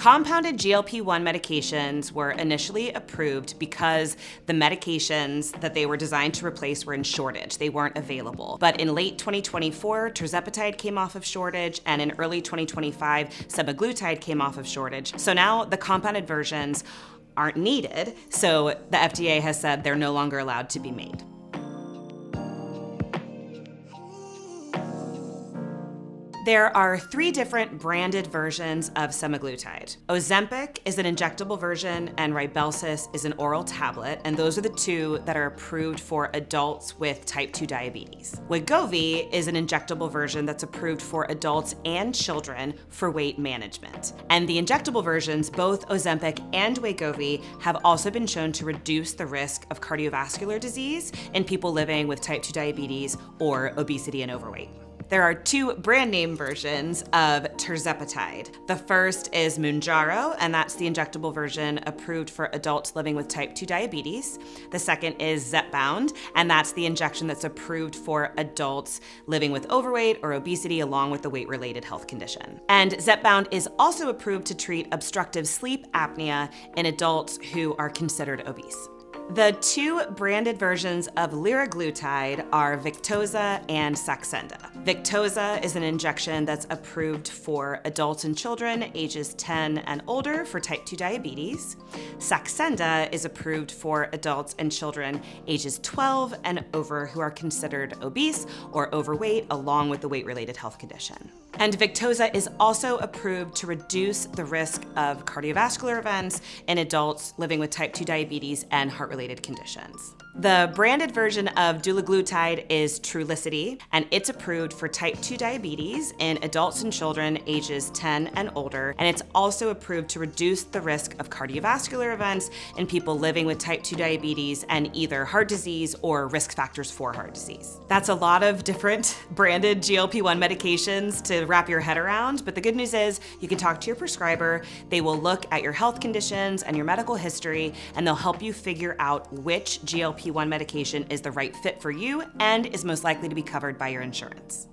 Compounded GLP-1 medications were initially approved because the medications that they were designed to replace were in shortage. They weren't available. But in late 2024, tirzepatide came off of shortage, and in early 2025, semaglutide came off of shortage. So now the compounded versions aren't needed, so the FDA has said they're no longer allowed to be made. There are 3 different branded versions of semaglutide. Ozempic is an injectable version and Rybelsus is an oral tablet, and those are the 2 that are approved for adults with type 2 diabetes. Wegovy is an injectable version that's approved for adults and children for weight management. And the injectable versions, both Ozempic and Wegovy, have also been shown to reduce the risk of cardiovascular disease in people living with type 2 diabetes or obesity and overweight. There are 2 brand name versions of tirzepatide. The first is Mounjaro, and that's the injectable version approved for adults living with type 2 diabetes. The second is Zepbound, and that's the injection that's approved for adults living with overweight or obesity along with the weight-related health condition. And Zepbound is also approved to treat obstructive sleep apnea in adults who are considered obese. The 2 branded versions of liraglutide are Victoza and Saxenda. Victoza is an injection that's approved for adults and children ages 10 and older for type 2 diabetes. Saxenda is approved for adults and children ages 12 and over who are considered obese or overweight along with the weight-related health condition. And Victoza is also approved to reduce the risk of cardiovascular events in adults living with type 2 diabetes and heart-related conditions. The branded version of dulaglutide is Trulicity, and it's approved for type 2 diabetes in adults and children ages 10 and older, and it's also approved to reduce the risk of cardiovascular events in people living with type 2 diabetes and either heart disease or risk factors for heart disease. That's a lot of different branded GLP-1 medications to wrap your head around, but the good news is you can talk to your prescriber. They will look at your health conditions and your medical history, and they'll help you figure out which GLP-1 medication is the right fit for you and is most likely to be covered by your insurance.